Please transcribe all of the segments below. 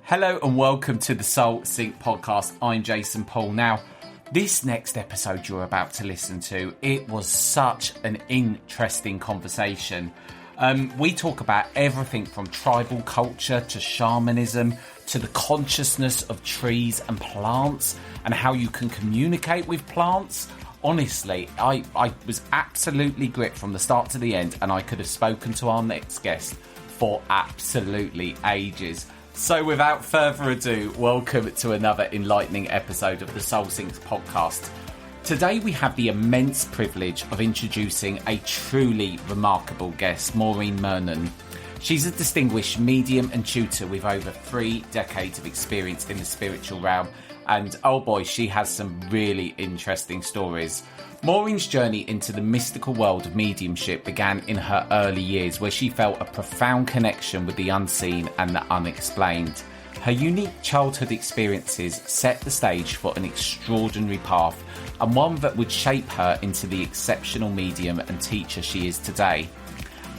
Hello and welcome to the Soul Sync podcast. I'm Jason Paul. Now, this next episode you're about to listen to, it was such an interesting conversation. We talk about everything from tribal culture to shamanism to the consciousness of trees and plants and how you can communicate with plants. Honestly, I was absolutely gripped from the start to the end, and I could have spoken to our next guest for absolutely ages. So without further ado, welcome to another enlightening episode of the Soul Sync podcast. Today we have the immense privilege of introducing a truly remarkable guest, Maureen Murnan. She's a distinguished medium and tutor with over 3 decades of experience in the spiritual realm, and oh boy, she has some really interesting stories. Maureen's journey into the mystical world of mediumship began in her early years, where she felt a profound connection with the unseen and the unexplained. Her unique childhood experiences set the stage for an extraordinary path, and one that would shape her into the exceptional medium and teacher she is today.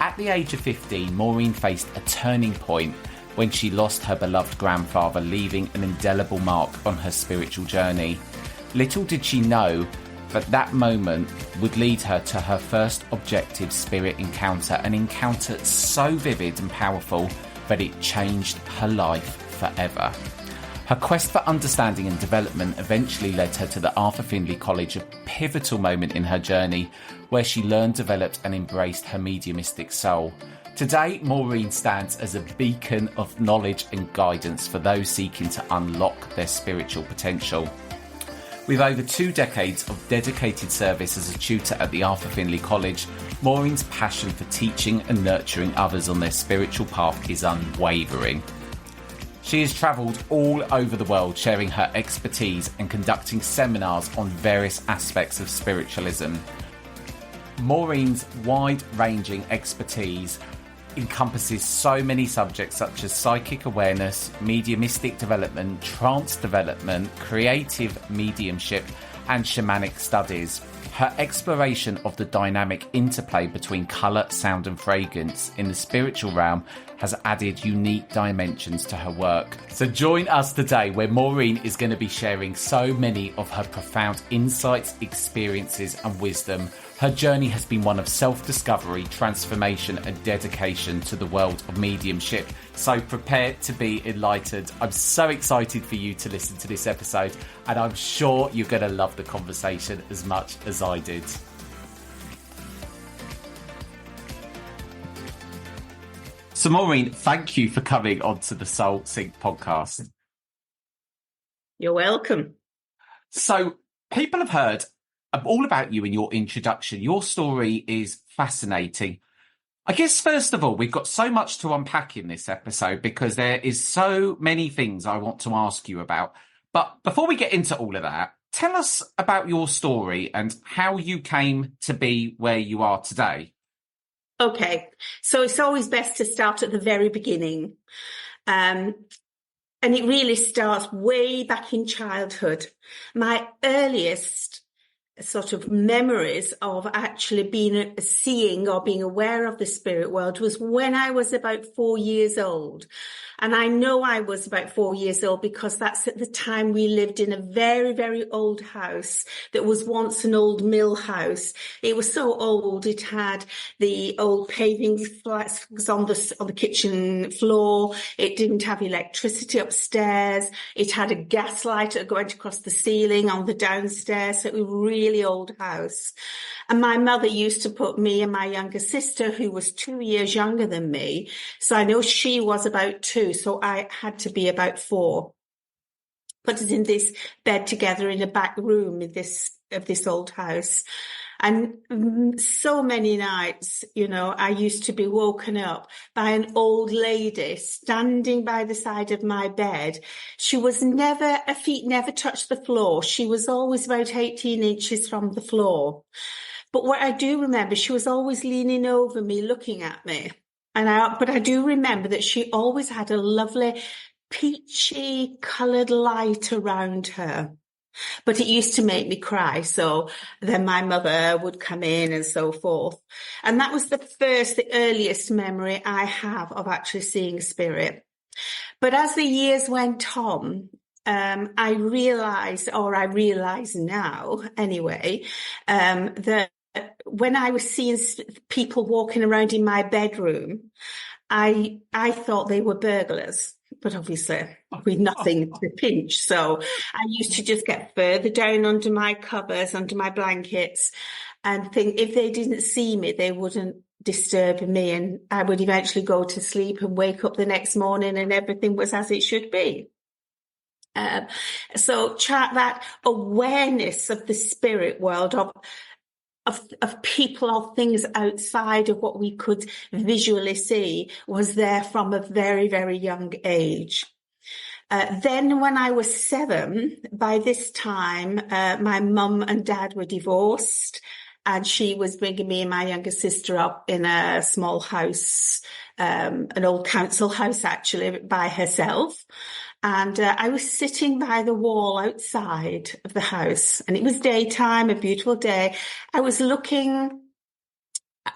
At the age of 15, Maureen faced a turning point when she lost her beloved grandfather, leaving an indelible mark on her spiritual journey. Little did she know that moment would lead her to her first objective spirit encounter, an encounter so vivid and powerful that it changed her life forever. Her quest for understanding and development eventually led her to the Arthur Findlay College, a pivotal moment in her journey where she learned, developed and embraced her mediumistic soul. Today, Maureen stands as a beacon of knowledge and guidance for those seeking to unlock their spiritual potential. With over 2 decades of dedicated service as a tutor at the Arthur Findlay College, Maureen's passion for teaching and nurturing others on their spiritual path is unwavering. She has travelled all over the world sharing her expertise and conducting seminars on various aspects of spiritualism. Maureen's wide-ranging expertise encompasses so many subjects such as psychic awareness, mediumistic development, trance development, creative mediumship, and shamanic studies. Her exploration of the dynamic interplay between colour, sound and fragrance in the spiritual realm has added unique dimensions to her work. So join us today where Maureen is going to be sharing so many of her profound insights, experiences and wisdom. Her journey has been one of self-discovery, transformation and dedication to the world of mediumship. So prepare to be enlightened. I'm so excited for you to listen to this episode, and I'm sure you're going to love the conversation as much as I did. So Maureen, thank you for coming onto the Soul Sync podcast. You're welcome. So people have heard all about you in your introduction. Your story is fascinating. I guess, first of all, we've got so much to unpack in this episode because there is so many things I want to ask you about. But before we get into all of that, tell us about your story and how you came to be where you are today. Okay, so it's always best to start at the very beginning. And it really starts way back in childhood. My earliest sort of memories of actually seeing or being aware of the spirit world was when I was about 4 years old. And I know I was about 4 years old because that's at the time we lived in a very, very old house that was once an old mill house. It was so old, it had the old paving flags on the kitchen floor. It didn't have electricity upstairs. It had a gas light going across the ceiling on the downstairs. So it was a really old house. And my mother used to put me and my younger sister, who was 2 years younger than me, so I know she was about 2, so I had to be about 4, put us in this bed together in a back room of this old house. And so many nights, I used to be woken up by an old lady standing by the side of my bed. Her feet never touched the floor. She was always about 18 inches from the floor. But what I do remember, she was always leaning over me, looking at me. But I do remember that she always had a lovely peachy coloured light around her. But it used to make me cry. So then my mother would come in and so forth. And that was the earliest memory I have of actually seeing spirit. But as the years went on, I realised now anyway, that when I was seeing people walking around in my bedroom, I thought they were burglars, but obviously with nothing to pinch. So I used to just get further down under my covers, under my blankets, and think if they didn't see me, they wouldn't disturb me, and I would eventually go to sleep and wake up the next morning and everything was as it should be. So that awareness of the spirit world, of people, of things outside of what we could visually see, was there from a very, very young age. Then when I was 7, by this time, my mum and dad were divorced, and she was bringing me and my younger sister up in a small house, an old council house actually, by herself. And I was sitting by the wall outside of the house, and it was daytime, a beautiful day. I was looking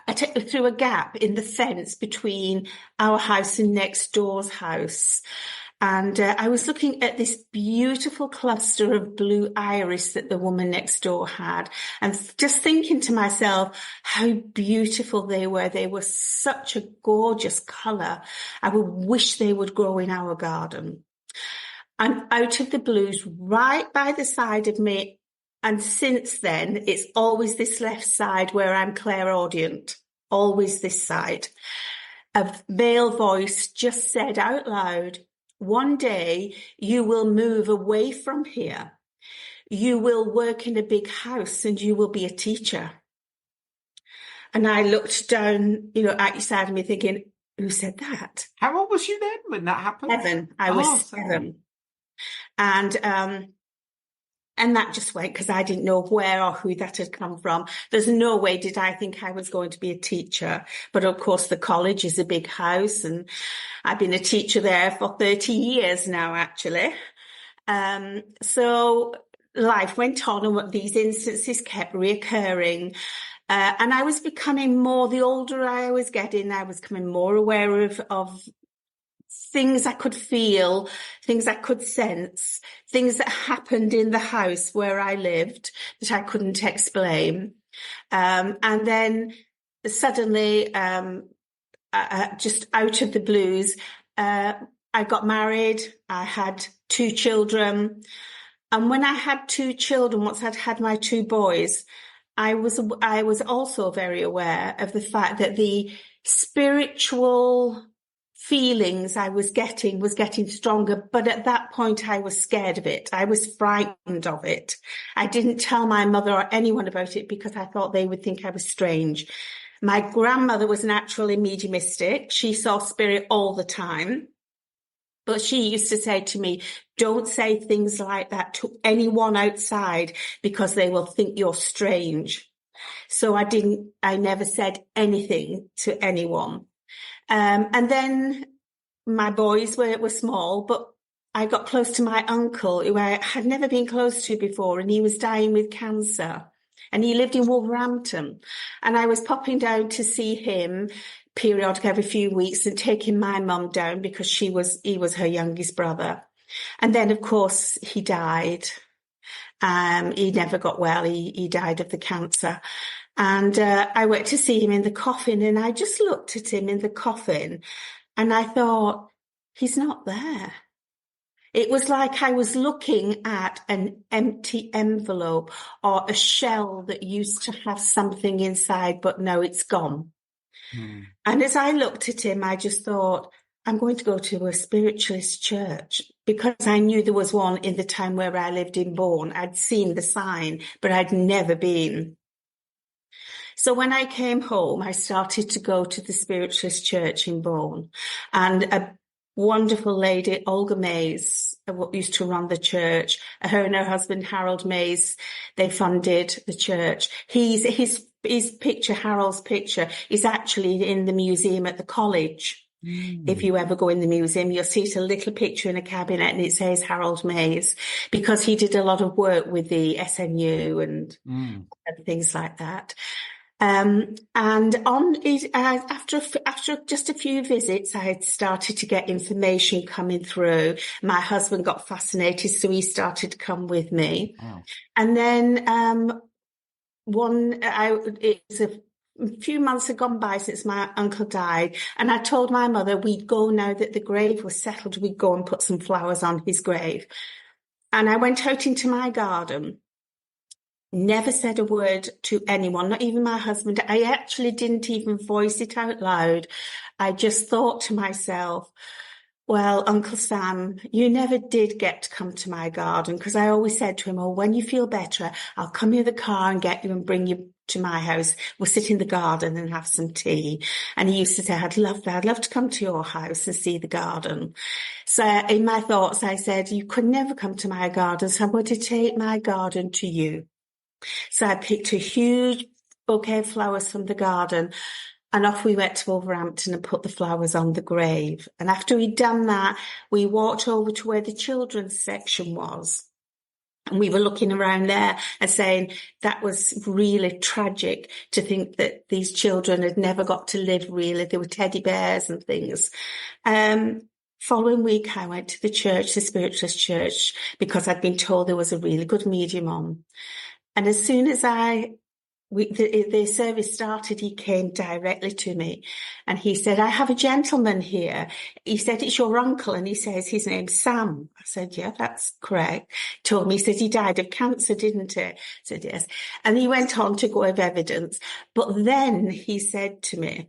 through a gap in the fence between our house and next door's house. And I was looking at this beautiful cluster of blue iris that the woman next door had, and just thinking to myself how beautiful they were. They were such a gorgeous colour. I would wish they would grow in our garden. And out of the blues, right by the side of me, and since then, it's always this left side where I'm clairaudient, always this side. A male voice just said out loud, "One day you will move away from here. You will work in a big house and you will be a teacher." And I looked down, at side of me thinking, who said that? How old was you then when that happened? 7. I was 7. And that just went, because I didn't know where or who that had come from. There's no way did I think I was going to be a teacher. But of course, the college is a big house, and I've been a teacher there for 30 years now, actually. So life went on, and these instances kept reoccurring. And I was becoming more, the older I was getting, I was becoming more aware of things I could feel, things I could sense, things that happened in the house where I lived that I couldn't explain. And then suddenly, just out of the blues, I got married. I had 2 children. And when I had 2 children, once I'd had my 2 boys, I was also very aware of the fact that the spiritual feelings I was getting stronger. But at that point, I was scared of it. I was frightened of it. I didn't tell my mother or anyone about it because I thought they would think I was strange. My grandmother was naturally mediumistic. She saw spirit all the time. But she used to say to me, don't say things like that to anyone outside because they will think you're strange. So I never said anything to anyone. And then my boys were small, but I got close to my uncle, who I had never been close to before, and he was dying with cancer. And he lived in Wolverhampton. And I was popping down to see him periodically every few weeks and taking my mum down because he was her youngest brother. And then, of course, he died. He never got well. He died of the cancer. And I went to see him in the coffin, and I just looked at him in the coffin and I thought, he's not there. It was like I was looking at an empty envelope or a shell that used to have something inside, but no, it's gone. Mm. And as I looked at him, I just thought, I'm going to go to a spiritualist church, because I knew there was one in the town where I lived in Bourne. I'd seen the sign, but I'd never been. So when I came home, I started to go to the spiritualist church in Bourne, and a wonderful lady, Olga Mays, used to run the church. Her and her husband, Harold Mays, they funded the church. His picture, Harold's picture, is actually in the museum at the college. Mm. If you ever go in the museum, you'll see a little picture in a cabinet and it says Harold Mays, because he did a lot of work with the SNU and things like that. And on it, after just a few visits, I had started to get information coming through. My husband got fascinated, so he started to come with me. Wow. And then it was a few months had gone by since my uncle died, and I told my mother we'd go now that the grave was settled. We'd go and put some flowers on his grave. And I went out into my garden. Never said a word to anyone, not even my husband. I actually didn't even voice it out loud. I just thought to myself, well, Uncle Sam, you never did get to come to my garden, because I always said to him, oh, when you feel better, I'll come in the car and get you and bring you to my house. We'll sit in the garden and have some tea. And he used to say, I'd love that. I'd love to come to your house and see the garden. So in my thoughts, I said, you could never come to my garden, so I'm going to take my garden to you. So I picked a huge bouquet of flowers from the garden, and off we went to Wolverhampton and put the flowers on the grave. And after we'd done that, we walked over to where the children's section was. And we were looking around there and saying that was really tragic to think that these children had never got to live really. There were teddy bears and things. Following week, I went to the church, the spiritualist church, because I'd been told there was a really good medium on. And as soon as the service started, he came directly to me and he said, I have a gentleman here. He said, it's your uncle. And he says, his name's Sam. I said, yeah, that's correct. He told me, he said, he died of cancer, didn't he? I said, yes. And he went on to go of evidence. But then he said to me,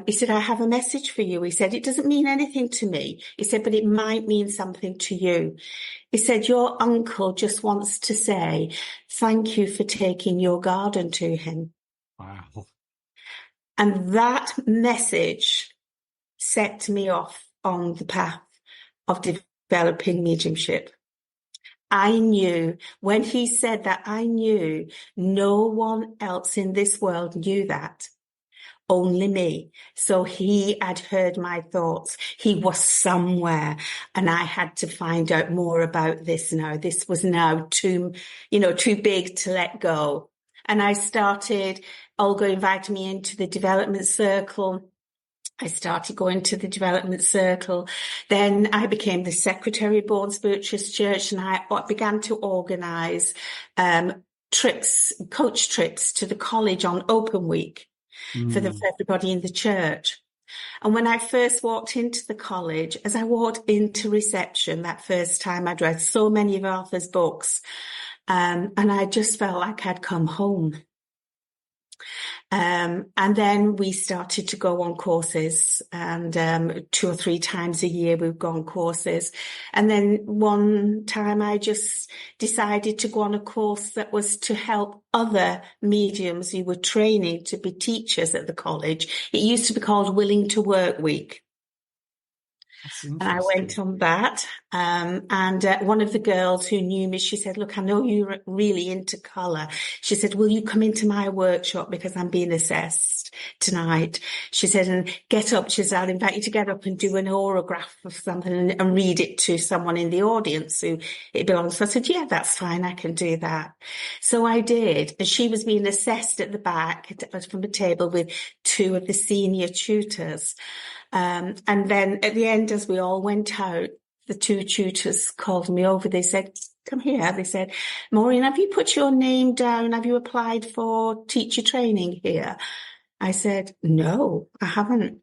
he said, I have a message for you. He said, it doesn't mean anything to me. He said, but it might mean something to you. He said, your uncle just wants to say, thank you for taking your garden to him. Wow. And that message set me off on the path of developing mediumship. I knew, when he said that, I knew no one else in this world knew that. Only me. So he had heard my thoughts. He was somewhere, and I had to find out more about this now. This was now too big to let go. And I started, Olga invited me into the development circle. I started going to the development circle. Then I became the secretary of Bourne Spiritualist Church, and I began to organise coach trips to the college on Open Week. For everybody in the church. And when I first walked into the college, as I walked into reception that first time, I'd read so many of Arthur's books, and I just felt like I'd come home. And then we started to go on courses, and 2 or 3 times a year we've gone courses. And then one time I just decided to go on a course that was to help other mediums who were training to be teachers at the college. It used to be called Willing to Work Week. And I went on that, and one of the girls who knew me, she said, look, I know you're really into colour. She said, will you come into my workshop because I'm being assessed tonight? She said, and get up. She said, I'll invite you to get up and do an orograph of something and read it to someone in the audience who it belongs to. I said, yeah, that's fine. I can do that. So I did. And she was being assessed at the back from a table with 2 of the senior tutors. And then at the end, as we all went out, the 2 tutors called me over. They said, come here. They said, Maureen, have you put your name down? Have you applied for teacher training here? I said, no, I haven't.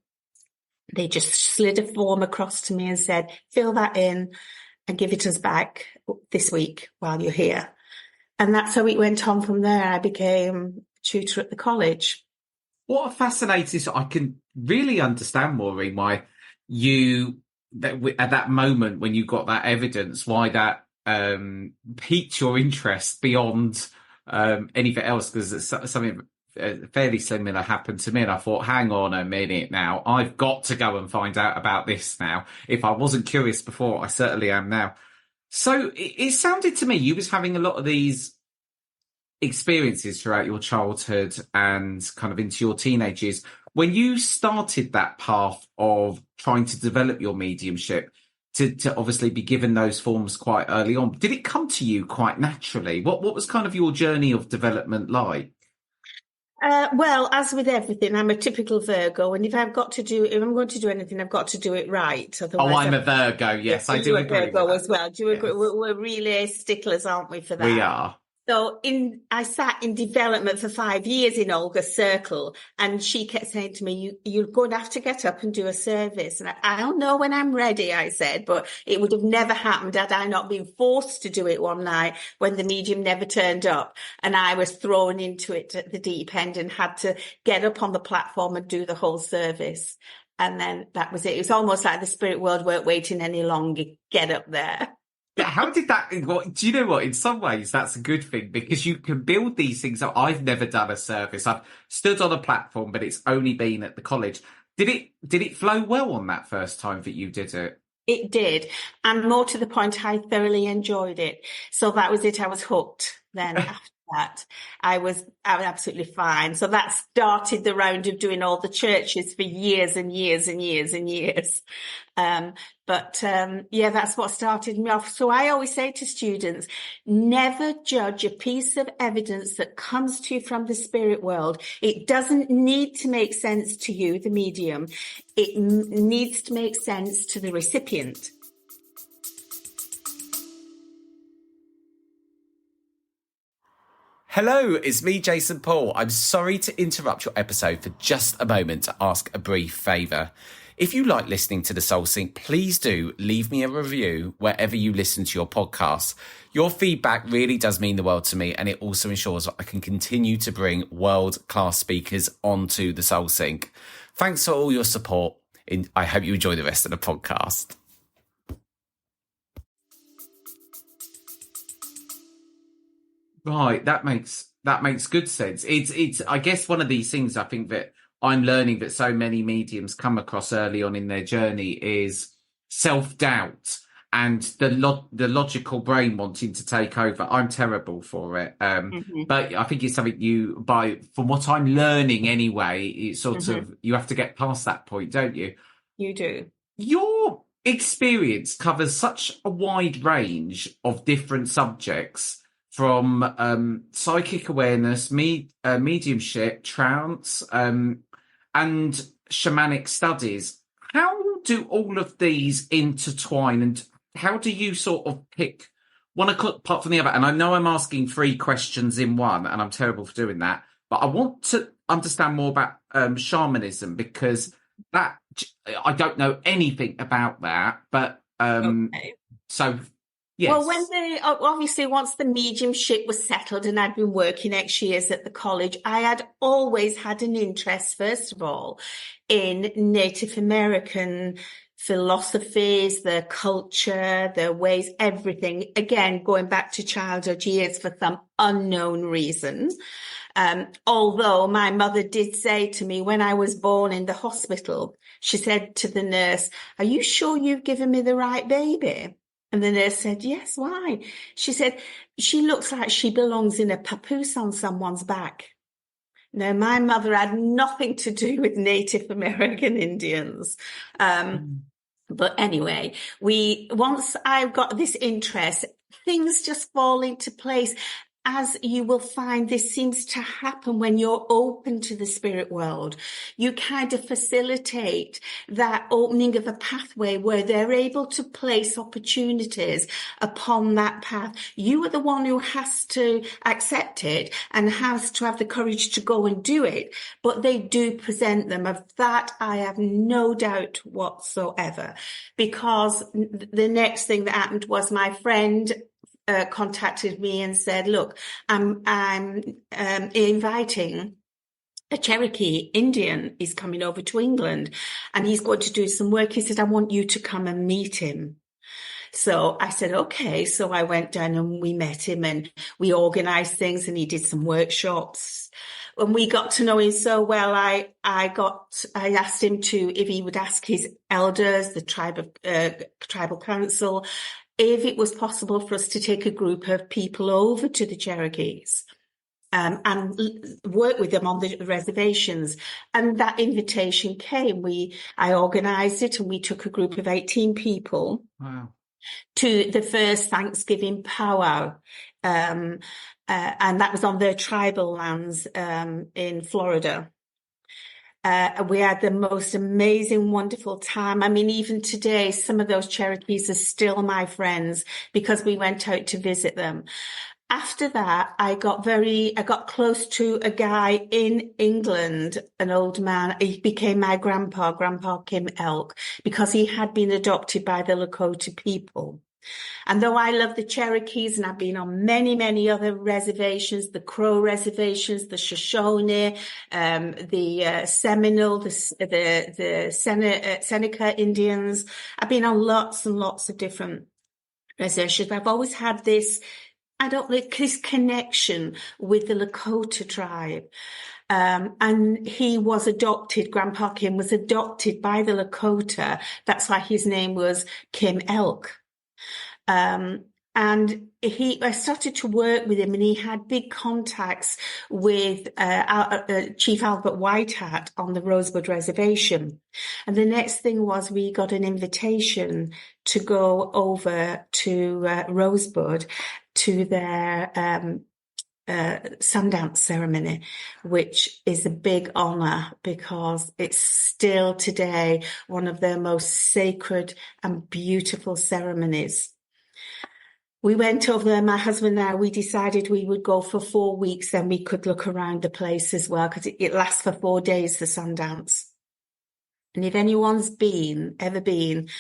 They just slid a form across to me and said, fill that in and give it us back this week while you're here. And that's how it went on from there. I became a tutor at the college. What a fascinating... So I can really understand, Maureen, why you, at that moment when you got that evidence, why that piqued your interest beyond anything else, because it's something fairly similar happened to me, and I thought, hang on a minute now, I've got to go and find out about this now. If I wasn't curious before, I certainly am now. So it sounded to me you was having a lot of these experiences throughout your childhood and kind of into your teenage years. When you started that path of trying to develop your mediumship, to obviously be given those forms quite early on. Did it come to you quite naturally? What was kind of your journey of development like? Well, as with everything, I'm a typical Virgo, and if I'm going to do anything, I've got to do it right. Oh, Otherwise, I'm a Virgo. Yes, I do you're a agree with Virgo that. as well. Do you agree? Yes, We're really sticklers, aren't we, for we that? are. So I sat in development for 5 years in Olga's circle, and she kept saying to me, you're going to have to get up and do a service. And I don't know when I'm ready, I said, but it would have never happened had I not been forced to do it one night when the medium never turned up. And I was thrown into it at the deep end and had to get up on the platform and do the whole service. And then that was it. It was almost like the spirit world weren't waiting any longer. Get up there. Yeah, how did that? Do you know what? In some ways, that's a good thing because you can build these things up. I've never done a service. I've stood on a platform, but it's only been at the college. Did it flow well on that first time that you did it? It did. And more to the point, I thoroughly enjoyed it. So that was it. I was hooked then after that. I was absolutely fine. So that started the round of doing all the churches for years and years and years and years. Yeah, that's what started me off. So I always say to students, never judge a piece of evidence that comes to you from the spirit world. It doesn't need to make sense to you, the medium. It needs to make sense to the recipient. Hello, it's me, Jason Paul. I'm sorry to interrupt your episode for just a moment to ask a brief favour. If you like listening to The Soul Sync, please do leave me a review wherever you listen to your podcasts. Your feedback really does mean the world to me, and it also ensures I can continue to bring world-class speakers onto The Soul Sync. Thanks for all your support. I hope you enjoy the rest of the podcast. Right, that makes good sense. It's I guess one of these things I think that I'm learning that so many mediums come across early on in their journey is self-doubt and the logical brain wanting to take over. I'm terrible for it. But I think it's something from what I'm learning anyway, it's sort of, you have to get past that point, don't you? You do. Your experience covers such a wide range of different subjects, from psychic awareness, mediumship, trance, and shamanic studies. How do all of these intertwine, and how do you sort of pick one apart from the other? And I know I'm asking 3 questions in one, and I'm terrible for doing that, but I want to understand more about shamanism, because that I don't know anything about that. But Okay. So yes. Well, obviously, once the mediumship was settled and I'd been working X years at the college, I had always had an interest, first of all, in Native American philosophies, their culture, their ways, everything. Again, going back to childhood years for some unknown reason. Although my mother did say to me when I was born in the hospital, she said to the nurse, "Are you sure you've given me the right baby?" And the nurse said, "Yes, why?" She said, "She looks like she belongs in a papoose on someone's back." Now, my mother had nothing to do with Native American Indians. But anyway, once I got this interest, things just fall into place. As you will find, this seems to happen when you're open to the spirit world. You kind of facilitate that opening of a pathway where they're able to place opportunities upon that path. You are the one who has to accept it and has to have the courage to go and do it, but they do present them. Of that, I have no doubt whatsoever, because the next thing that happened was my friend contacted me and said, "Look, I'm inviting a Cherokee Indian. He's coming over to England and he's going to do some work." He said, "I want you to come and meet him." So I said, okay. So I went down and we met him and we organized things, and he did some workshops. When we got to know him so well, I asked him if he would ask his elders, the tribal council, if it was possible for us to take a group of people over to the Cherokees. and work with them on the reservations. And that invitation came. I organised it, and we took a group of 18 people. Wow. To the first Thanksgiving powwow. And that was on their tribal lands in Florida. We had the most amazing, wonderful time. I mean, even today, some of those Cherokees are still my friends because we went out to visit them. After that, I got close to a guy in England, an old man. He became my Grandpa Kim Elk, because he had been adopted by the Lakota people. And though I love the Cherokees, and I've been on many, many other reservations, the Crow reservations, the Shoshone, the Seminole, the Seneca Indians, I've been on lots and lots of different reservations. I've always had this connection with the Lakota tribe. And he was adopted, Grandpa Kim was adopted by the Lakota. That's why his name was Kim Elk. And I started to work with him, and he had big contacts with Chief Albert Whitehat on the Rosebud Reservation. And the next thing was we got an invitation to go over to Rosebud to their Sundance ceremony, which is a big honor because it's still today one of their most sacred and beautiful ceremonies. We went over there, my husband and I, we decided we would go for 4 weeks, then we could look around the place as well, because it lasts for 4 days, the Sundance. And if anyone's ever been,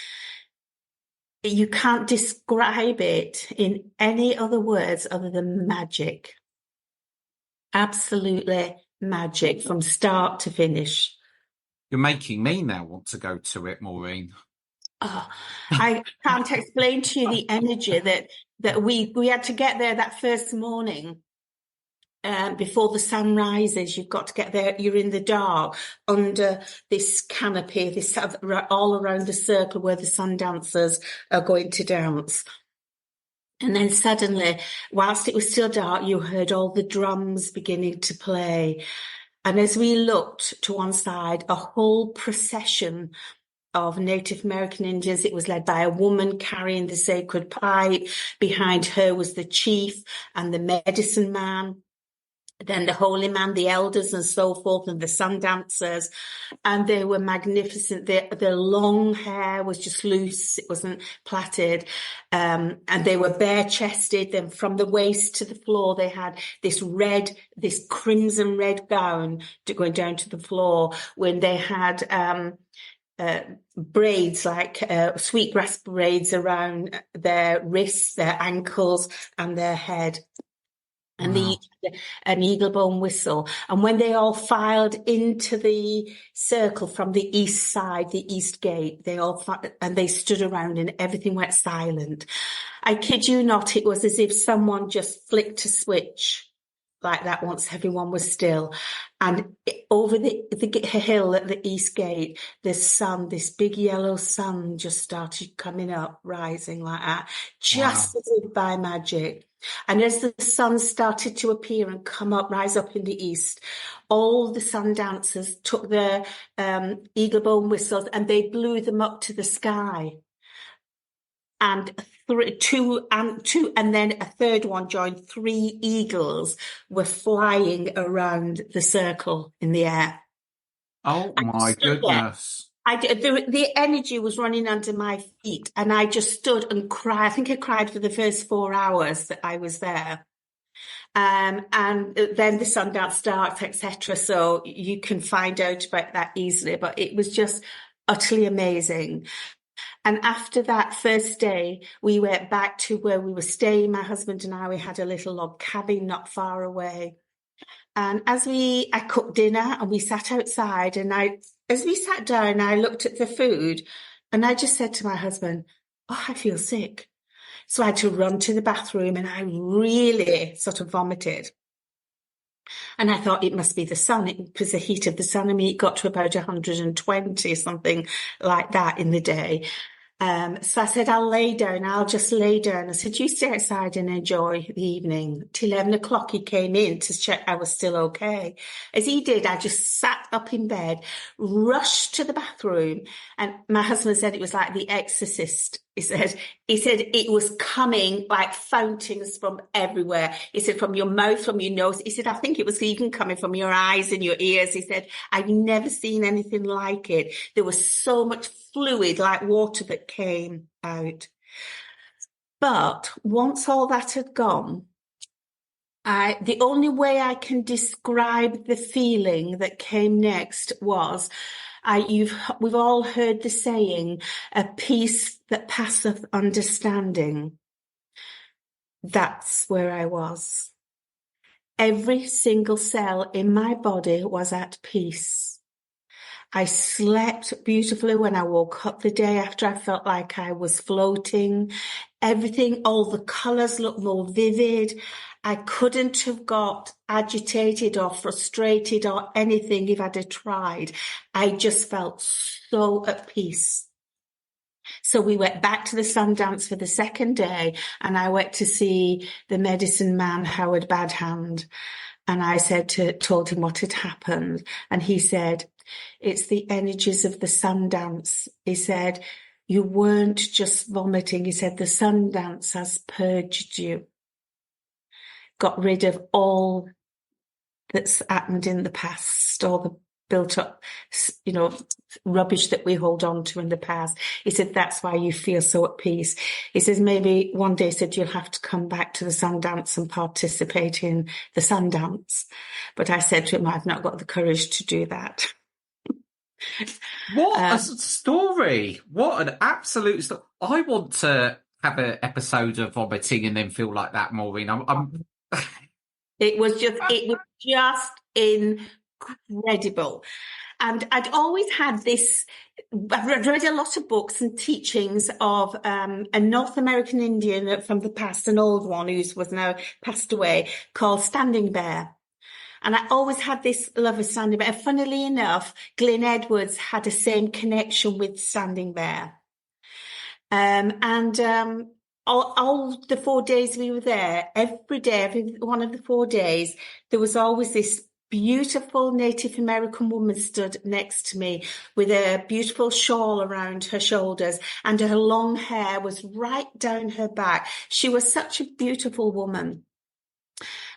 you can't describe it in any other words other than magic. Absolutely magic from start to finish. You're making me now want to go to it, Maureen. Oh, I can't explain to you the energy that we had to get there that first morning. Before the sun rises, you've got to get there. You're in the dark under this canopy, this all around the circle where the sun dancers are going to dance. And then suddenly, whilst it was still dark, you heard all the drums beginning to play. And as we looked to one side, a whole procession of Native American Indians. It was led by a woman carrying the sacred pipe. Behind her was the chief and the medicine man. Then the holy man, the elders and so forth, and the sun dancers. And they were magnificent. Their long hair was just loose. It wasn't plaited. And they were bare chested. Then from the waist to the floor, they had this crimson red gown going down to the floor, when they had, braids, like sweetgrass braids around their wrists, their ankles, and their head. And Wow. an eagle bone whistle. And when they all filed into the circle from the east side, the east gate, and they stood around, and everything went silent. I kid you not, it was as if someone just flicked a switch like that once everyone was still. And over the hill at the east gate, the sun, this big yellow sun, just started coming up, rising like that, just as if by magic. And as the sun started to appear and rise up in the east, all the sun dancers took their eagle bone whistles and they blew them up to the sky. And two, and then a third one joined. 3 eagles were flying around the circle in the air. Oh my goodness. The energy was running under my feet, and I just stood and cried. I think I cried for the first 4 hours that I was there. And then the Sundance starts, etc. So you can find out about that easily, but it was just utterly amazing. And after that first day, we went back to where we were staying. My husband and I, we had a little log cabin not far away. And I cooked dinner and we sat outside, and as we sat down, I looked at the food and I just said to my husband, "Oh, I feel sick." So I had to run to the bathroom, and I really sort of vomited. And I thought it must be the sun. It was the heat of the sun. I mean, it got to about 120, something like that in the day. So I said, I'll lay down. I'll just lay down. I said, you stay outside and enjoy the evening. Till 11 o'clock, he came in to check I was still okay. As he did, I just sat up in bed, rushed to the bathroom. And my husband said it was like The Exorcist. He said it was coming like fountains from everywhere. He said, from your mouth, from your nose. He said, I think it was even coming from your eyes and your ears. He said, I've never seen anything like it. There was so much fluid, like water, that came out. But once all that had gone, the only way I can describe the feeling that came next was, we've all heard the saying, a peace that passeth understanding. That's where I was. Every single cell in my body was at peace. I slept beautifully when I woke up the day after. I felt like I was floating. Everything, all the colours looked more vivid. I couldn't have got agitated or frustrated or anything if I'd have tried. I just felt so at peace. So we went back to the Sundance for the second day, and I went to see the medicine man, Howard Badhand. And I told him what had happened. And he said, it's the energies of the Sundance. He said, you weren't just vomiting. He said, the Sundance has purged you, got rid of all that's happened in the past, all the built up, rubbish that we hold on to in the past. He said, that's why you feel so at peace. He says, maybe one day, said, you'll have to come back to the Sundance and participate in the Sundance. But I said to him, I've not got the courage to do that. What a story. What an absolute story. I want to have an episode of vomiting and then feel like that, Maureen. It was just incredible. And I'd always had this, I've read a lot of books and teachings of a North American Indian from the past, an old one who was now passed away, called Standing Bear. And I always had this love of Standing Bear. And funnily enough, Glyn Edwards had the same connection with Standing Bear. All the 4 days we were there, every day, every one of the 4 days, there was always this beautiful Native American woman stood next to me with a beautiful shawl around her shoulders, and her long hair was right down her back. She was such a beautiful woman.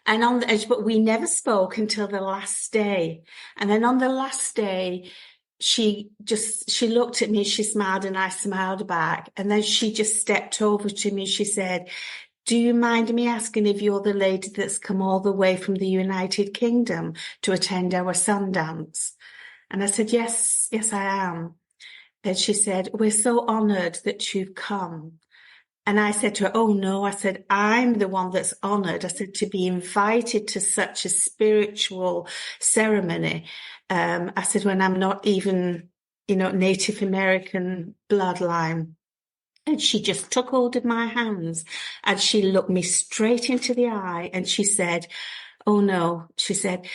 And on the edge, but we never spoke until the last day. And then on the last day, she looked at me, she smiled, and I smiled back. And then she just stepped over to me. She said, do you mind me asking if you're the lady that's come all the way from the United Kingdom to attend our Sundance? And I said, yes, I am. And she said, we're so honoured that you've come. And I said to her, oh no, I said, I'm the one that's honoured. I said, to be invited to such a spiritual ceremony. I said, when I'm not even, Native American bloodline. And she just took hold of my hands and she looked me straight into the eye and she said, oh no, she said,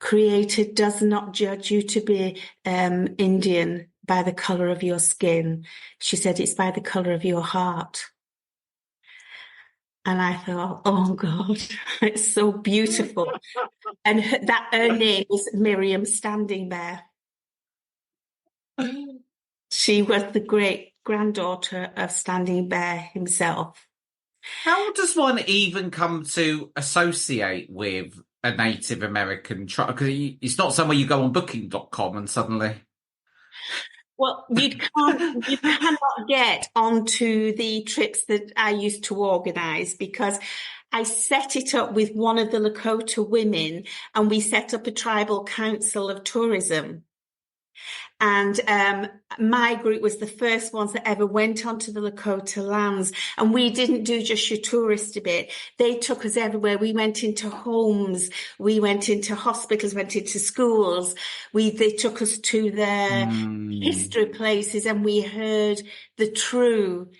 Creator does not judge you to be Indian by the colour of your skin. She said, it's by the colour of your heart. And I thought, oh God, it's so beautiful. And her name was Miriam Standing Bear. She was the great granddaughter of Standing Bear himself. How does one even come to associate with a Native American tribe? Because it's not somewhere you go on booking.com and suddenly... Well, you cannot get onto the trips that I used to organise because I set it up with one of the Lakota women and we set up a tribal council of tourism. And my group was the first ones that ever went onto the Lakota lands. And we didn't do just your tourist bit. They took us everywhere. We went into homes. We went into hospitals, went into schools. They took us to their history places and we heard the true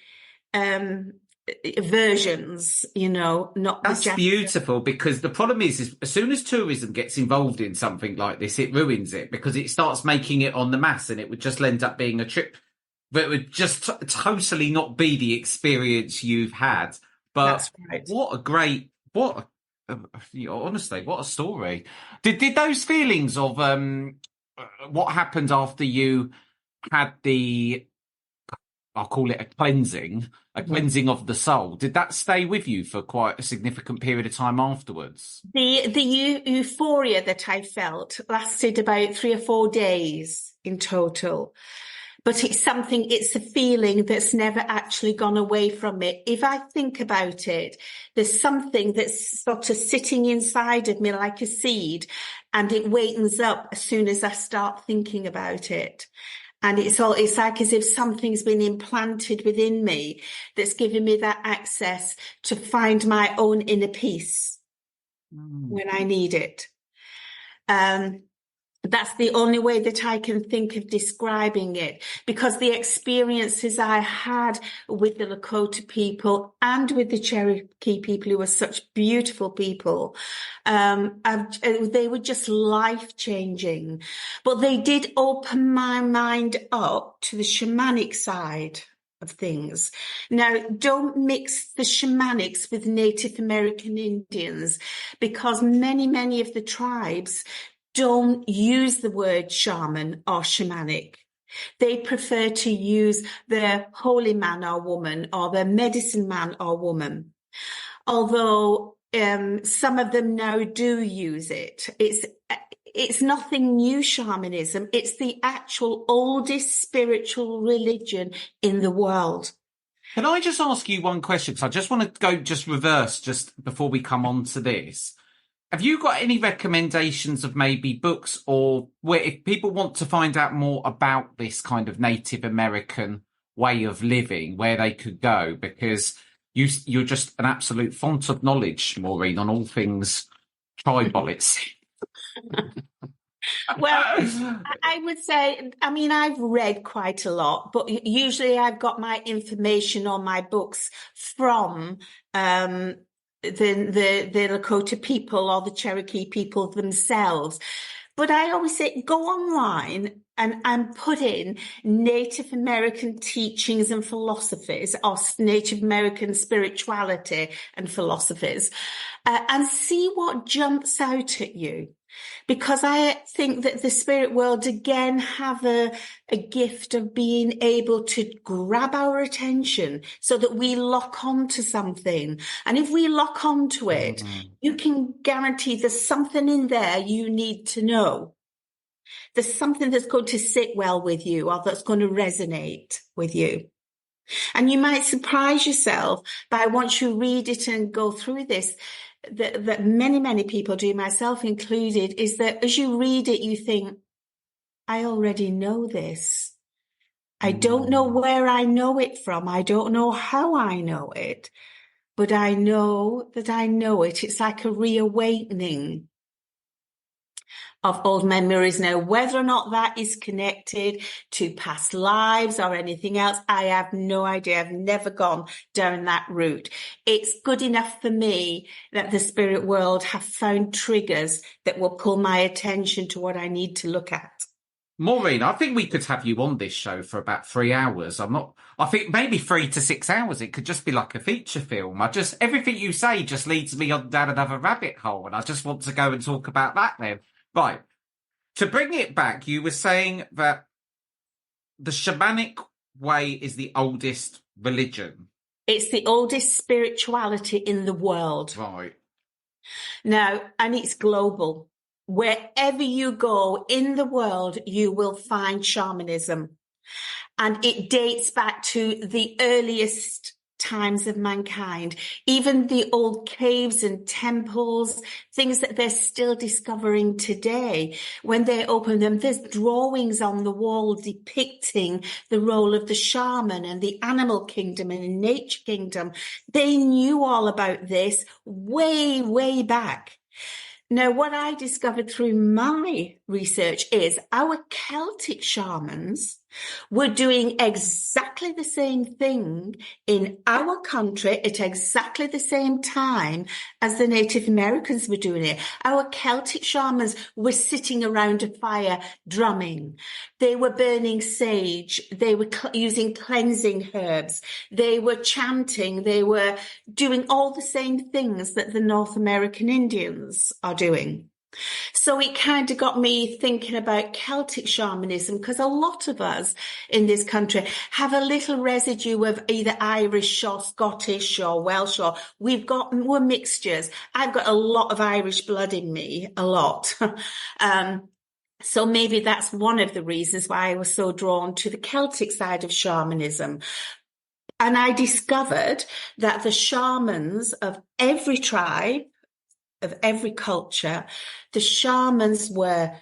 versions, not that's the beautiful, because the problem is as soon as tourism gets involved in something like this, it ruins it because it starts making it on the mass and it would just end up being a trip But it would just totally not be the experience you've had. But That's right. honestly, what a story. Did those feelings of what happened after you had I'll call it a cleansing of the soul, did that stay with you for quite a significant period of time afterwards? The euphoria that I felt lasted about 3 or 4 days in total. But it's a feeling that's never actually gone away from me. If I think about it, there's something that's sort of sitting inside of me like a seed, and it wakens up as soon as I start thinking about it. And it's like as if something's been implanted within me that's giving me that access to find my own inner peace when I need it. That's the only way that I can think of describing it, because the experiences I had with the Lakota people and with the Cherokee people, who were such beautiful people, they were just life-changing. But they did open my mind up to the shamanic side of things. Now, don't mix the shamanics with Native American Indians, because many of the tribes don't use the word shaman or shamanic. They prefer to use the holy man or woman or the medicine man or woman. Although some of them now do use it. It's nothing new, shamanism. It's the actual oldest spiritual religion in the world. Can I just ask you one question? Because I just want to go just reverse just before we come on to this. Have you got any recommendations of maybe books, or where if people want to find out more about this kind of Native American way of living, where they could go? Because you're just an absolute font of knowledge, Maureen, on all things tribal, it seems. Well, I would say, I mean, I've read quite a lot, but usually I've got my information on my books from the Lakota people or the Cherokee people themselves. But I always say, go online and put in Native American teachings and philosophies, or Native American spirituality and philosophies, and see what jumps out at you. Because I think that the spirit world, again, have a gift of being able to grab our attention so that we lock on to something. And if we lock on to it, you can guarantee there's something in there you need to know. There's something that's going to sit well with you, or that's going to resonate with you. And you might surprise yourself by, once you read it and go through this, that many people do, myself included, is that as you read it, you think, I already know this. I don't know where I know it from. I don't know how I know it, but I know that I know it. It's like a reawakening of old memories. Now, whether or not that is connected to past lives or anything else, I have no idea. I've never gone down that route. It's good enough for me that the spirit world have found triggers that will pull my attention to what I need to look at. Maureen, I think we could have you on this show for about 3 hours. I think maybe 3 to 6 hours. It could just be like a feature film. Everything you say just leads me on down another rabbit hole, and I just want to go and talk about that then. Right. To bring it back, you were saying that the shamanic way is the oldest religion. It's the oldest spirituality in the world. Right. Now, and it's global. Wherever you go in the world, you will find shamanism. And it dates back to the earliest times of mankind, even the old caves and temples, things that they're still discovering today. When they open them, there's drawings on the wall depicting the role of the shaman and the animal kingdom and the nature kingdom. They knew all about this way back. Now, what I discovered through my research is our Celtic shamans were doing exactly the same thing in our country at exactly the same time as the Native Americans were doing it. Our Celtic shamans were sitting around a fire drumming. They were burning sage. They were using cleansing herbs. They were chanting. They were doing all the same things that the North American Indians are doing. So it kind of got me thinking about Celtic shamanism, because a lot of us in this country have a little residue of either Irish or Scottish or Welsh, or we're mixtures. I've got a lot of Irish blood in me, a lot. So maybe that's one of the reasons why I was so drawn to the Celtic side of shamanism. And I discovered that the shamans of every tribe, of every culture, the shamans were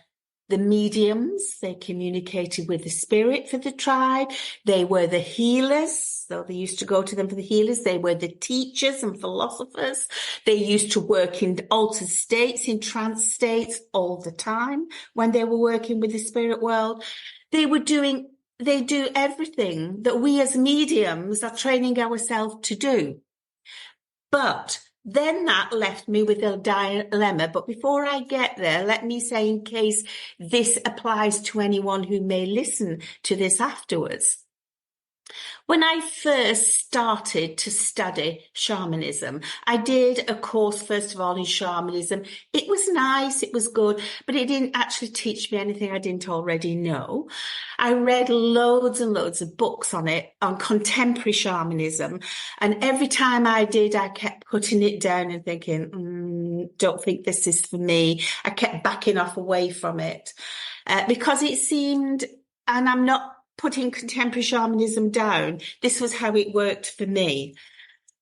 the mediums. They communicated with the spirit for the tribe. They were the healers. So they used to go to them for the healers. They were the teachers and philosophers. They used to work in altered states, in trance states all the time when they were working with the spirit world. They do everything that we as mediums are training ourselves to do. But then that left me with a dilemma. But before I get there, let me say, in case this applies to anyone who may listen to this afterwards. When I first started to study shamanism, I did a course, first of all, in shamanism. It was nice, it was good, but it didn't actually teach me anything I didn't already know. I read loads and loads of books on it, on contemporary shamanism. And every time I did, I kept putting it down and thinking, don't think this is for me. I kept backing off away from it because it seemed, and I'm not putting contemporary shamanism down, this was how it worked for me.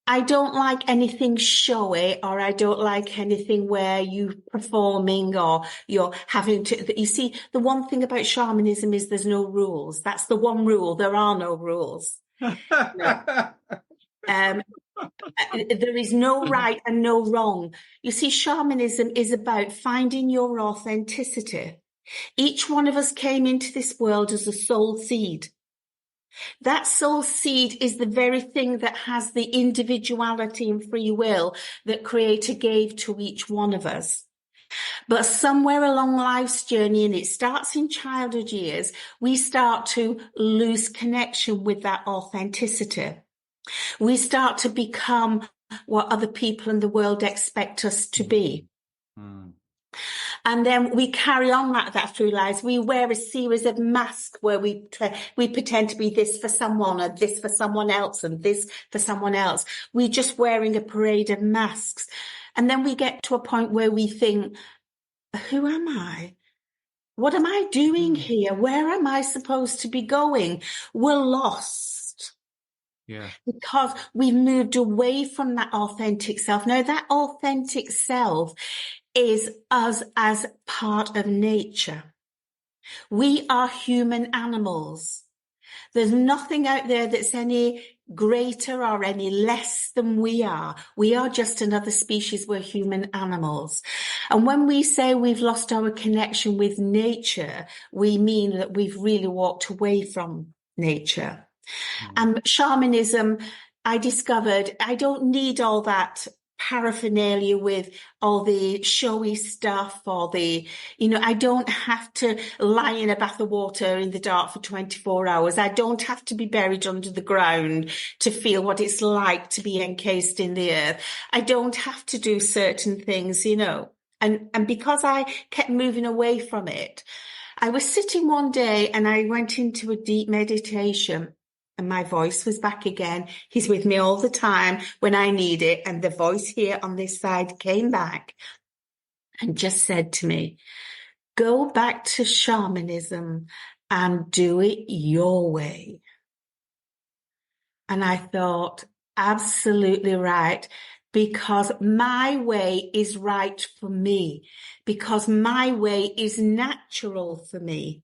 I don't like anything showy, or I don't like anything where you're performing or you're having to, you see, the one thing about shamanism is there's no rules. That's the one rule. There are no rules. No. There is no right and no wrong. You see, shamanism is about finding your authenticity. Each one of us came into this world as a soul seed. That soul seed is the very thing that has the individuality and free will that Creator gave to each one of us. But somewhere along life's journey, and it starts in childhood years, we start to lose connection with that authenticity. We start to become what other people in the world expect us to be. And then we carry on like that through lives. We wear a series of masks where we pretend to be this for someone, or this for someone else, and this for someone else. We're just wearing a parade of masks. And then we get to a point where we think, who am I? What am I doing here? Where am I supposed to be going? We're lost. Yeah. Because we've moved away from that authentic self. Now, that authentic self is us as part of nature. We are human animals. There's nothing out there that's any greater or any less than we are. We are just another species. We're human animals. And when we say we've lost our connection with nature, we mean that we've really walked away from nature. And shamanism, I discovered I don't need all that paraphernalia with all the showy stuff, or I don't have to lie in a bath of water in the dark for 24 hours. I don't have to be buried under the ground to feel what it's like to be encased in the earth. I don't have to do certain things, and because I kept moving away from it, I was sitting one day and I went into a deep meditation. And my voice was back again. He's with me all the time when I need it. And the voice here on this side came back and just said to me, go back to shamanism and do it your way. And I thought, absolutely right, because my way is right for me, because my way is natural for me.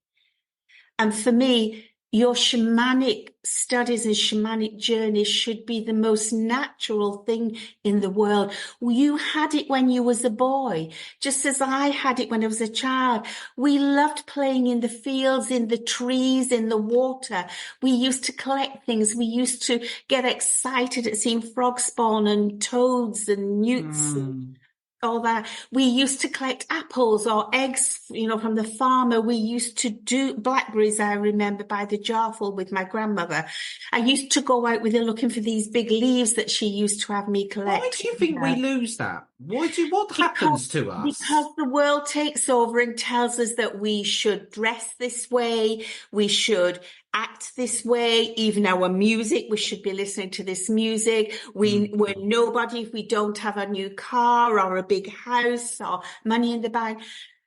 And for me, your shamanic studies and shamanic journeys should be the most natural thing in the world. You had it when you was a boy, just as I had it when I was a child. We loved playing in the fields, in the trees, in the water. We used to collect things. We used to get excited at seeing frog spawn and toads and newts and all that. We used to collect apples or eggs, from the farmer. We used to do blackberries, I remember, by the jarful with my grandmother. I used to go out with her looking for these big leaves that she used to have me collect. Why do you think we lose that? What happens to us? Because the world takes over and tells us that we should dress this way, we should act this way, even our music, we should be listening to this music. We're nobody if we don't have a new car or a big house or money in the bank.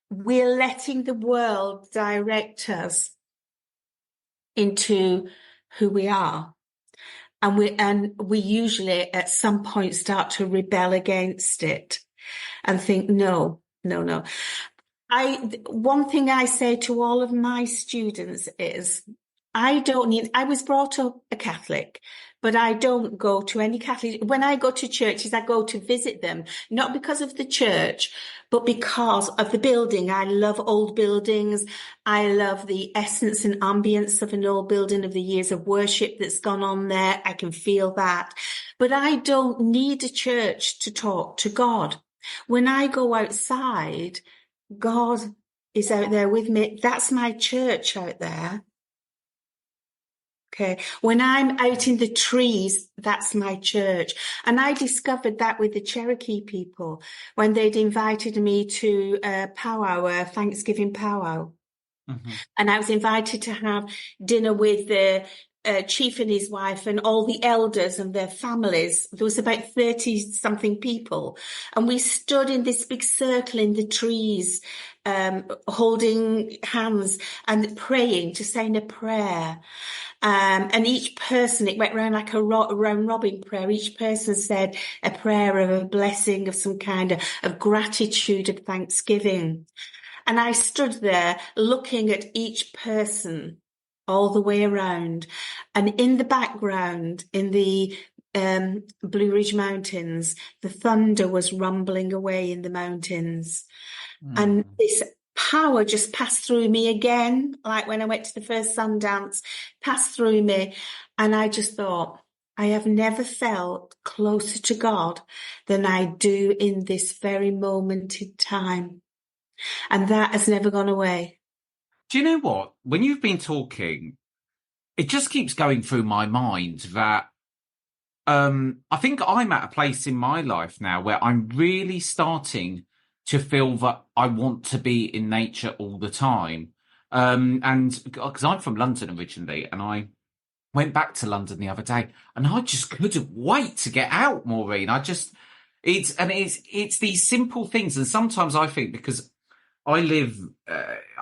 We're letting the world direct us into who we are. And we usually at some point start to rebel against it and think, no. One thing I say to all of my students is, I was brought up a Catholic, but I don't go to any Catholic. When I go to churches, I go to visit them, not because of the church, but because of the building. I love old buildings. I love the essence and ambience of an old building, of the years of worship that's gone on there. I can feel that. But I don't need a church to talk to God. When I go outside, God is out there with me. That's my church out there. Okay. When I'm out in the trees, that's my church. And I discovered that with the Cherokee people when they'd invited me to a powwow, a Thanksgiving powwow. Mm-hmm. And I was invited to have dinner with the chief and his wife and all the elders and their families. There was about 30 something people. And we stood in this big circle in the trees, holding hands and praying, just saying a prayer. And each person, it went round like a round robin prayer. Each person said a prayer of a blessing of some kind of gratitude, of thanksgiving. And I stood there looking at each person all the way around. And in the background, in the Blue Ridge Mountains, the thunder was rumbling away in the mountains. And this power just passed through me again, like when I went to the first Sundance, passed through me. And I just thought, I have never felt closer to God than I do in this very moment in time. And that has never gone away. Do you know what? When you've been talking, it just keeps going through my mind that I think I'm at a place in my life now where I'm really starting to feel that I want to be in nature all the time. And because I'm from London originally, and I went back to London the other day, and I just couldn't wait to get out, Maureen. It's these simple things. And sometimes I think, because I live,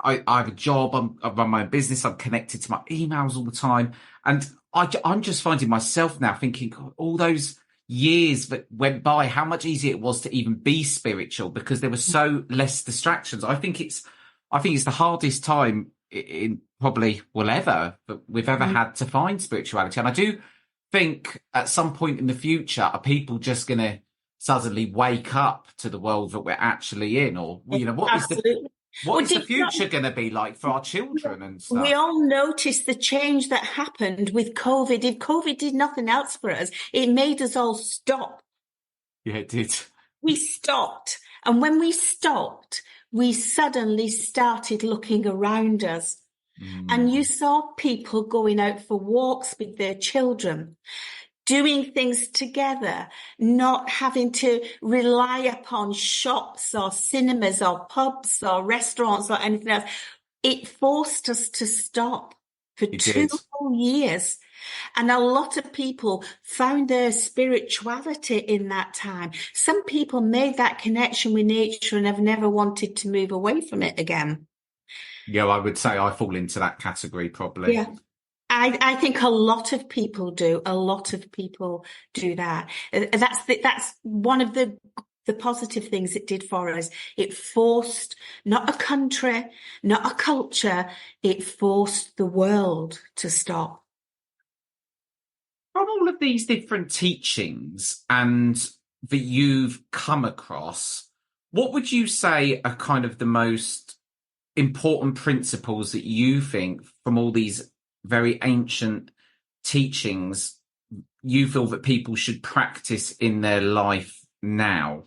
I have a job, I run my own business, I'm connected to my emails all the time. And I'm just finding myself now thinking, God, all those years that went by, how much easier it was to even be spiritual because there was so less distractions. I think it's the hardest time in probably we've ever had to find spirituality. And I do think at some point in the future, are people just going to suddenly wake up to the world that we're actually in? Or, what is the future going to be like for our children and stuff? We all noticed the change that happened with COVID. If COVID did nothing else for us, it made us all stop. Yeah, it did. We stopped. And when we stopped, we suddenly started looking around us. And you saw people going out for walks with their children, doing things together, not having to rely upon shops or cinemas or pubs or restaurants or anything else. It forced us to stop for 2 whole years. And a lot of people found their spirituality in that time. Some people made that connection with nature and have never wanted to move away from it again. Yeah, I would say I fall into that category probably. Yeah. I think a lot of people do. A lot of people do that. That's one of the the positive things it did for us. It forced not a country, not a culture, it forced the world to stop. From all of these different teachings and that you've come across, what would you say are kind of the most important principles that you think from all these very ancient teachings you feel that people should practice in their life now?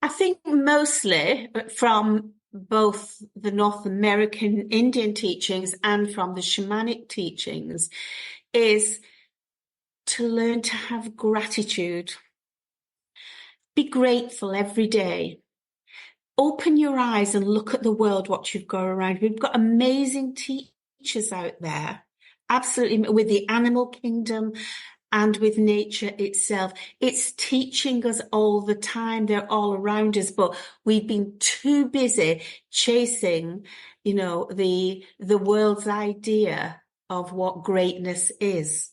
I think mostly from both the North American Indian teachings and from the shamanic teachings is to learn to have gratitude. Be grateful every day. Open your eyes and look at the world, what you've got around. We've got amazing teachers out there, absolutely, with the animal kingdom and with nature itself. It's teaching us all the time. They're all around us, but we've been too busy chasing, the world's idea of what greatness is.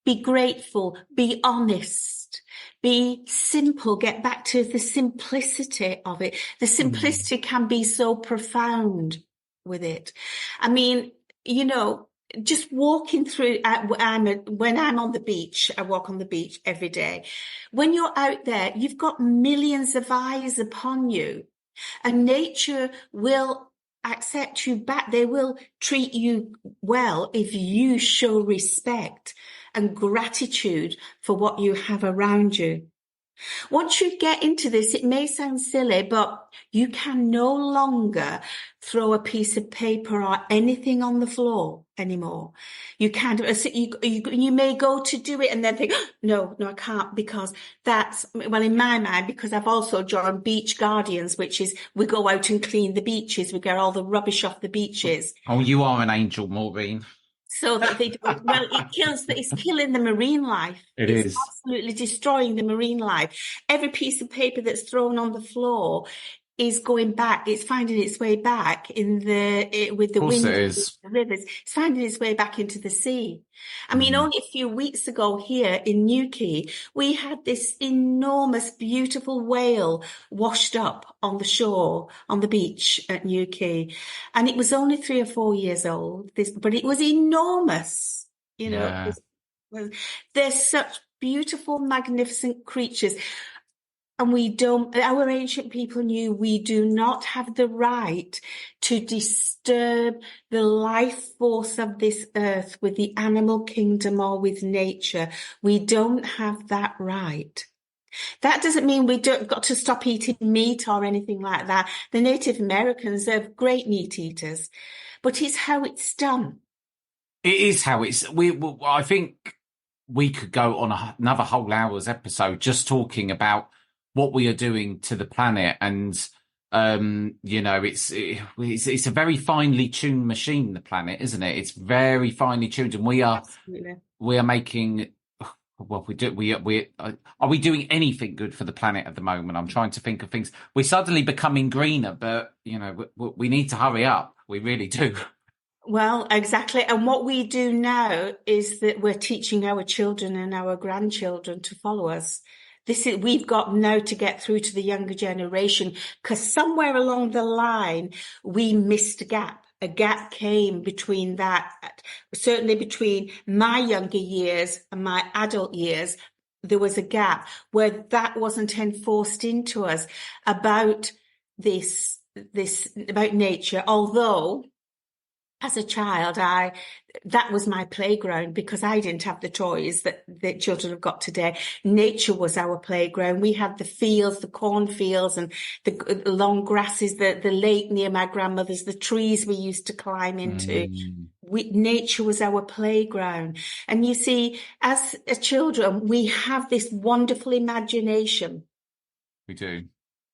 Be grateful, be honest, be simple, get back to the simplicity of it. The simplicity can be so profound with it. I mean, just walking through, when I'm on the beach, I walk on the beach every day. When you're out there, you've got millions of eyes upon you, and nature will accept you back. They will treat you well if you show respect and gratitude for what you have around you. Once you get into this, it may sound silly, but you can no longer throw a piece of paper or anything on the floor anymore. You can't. You may go to do it and then think, no, I can't, because that's, well, in my mind, because I've also joined Beach Guardians, which is we go out and clean the beaches. We get all the rubbish off the beaches. Oh, you are an angel, Maureen. So that they don't, well, it's killing the marine life. It's absolutely destroying the marine life. Every piece of paper that's thrown on the floor is going back. It's finding its way back with the wind and the rivers. It's finding its way back into the sea. I mean, only a few weeks ago here in Newquay, we had this enormous, beautiful whale washed up on the shore, on the beach at Newquay. And it was only 3 or 4 years old, but it was enormous. They're such beautiful, magnificent creatures. And our ancient people knew we do not have the right to disturb the life force of this earth with the animal kingdom or with nature. We don't have that right. That doesn't mean we don't got to stop eating meat or anything like that. The Native Americans are great meat eaters, but it's how it's done. It is how it's. I think we could go on another whole hour's episode just talking about what we are doing to the planet, and it's a very finely tuned machine, the planet, isn't it? It's very finely tuned, and we are making. Well, are we doing anything good for the planet at the moment? I'm trying to think of things. We're suddenly becoming greener, but we need to hurry up. We really do. Well, exactly. And what we do now is that we're teaching our children and our grandchildren to follow us. We've got now to get through to the younger generation, because somewhere along the line, we missed a gap. A gap came between that, certainly between my younger years and my adult years. There was a gap where that wasn't enforced into us about this about nature, although as a child, that was my playground, because I didn't have the toys that the children have got today. Nature was our playground. We had the fields, the cornfields, and the long grasses, the lake near my grandmother's, the trees we used to climb into. Nature was our playground. And you see, as children, we have this wonderful imagination. We do.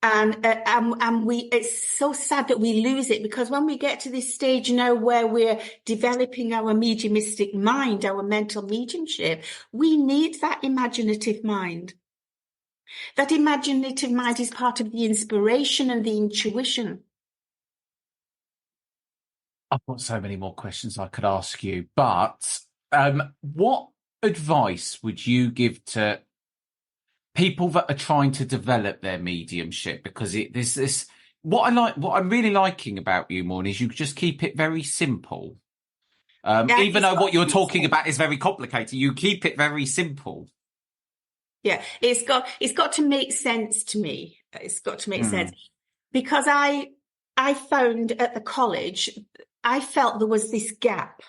And it's so sad that we lose it, because when we get to this stage now where we're developing our mediumistic mind, our mental mediumship, we need that imaginative mind. That imaginative mind is part of the inspiration and the intuition. I've got so many more questions I could ask you, but what advice would you give to people that are trying to develop their mediumship, because there's this, what I'm really liking about you, Maureen, is you just keep it very simple. Even though what you're talking about is very complicated, you keep it very simple. Yeah, it's got to make sense to me. It's got to make sense, because I found at the college, I felt there was this gap,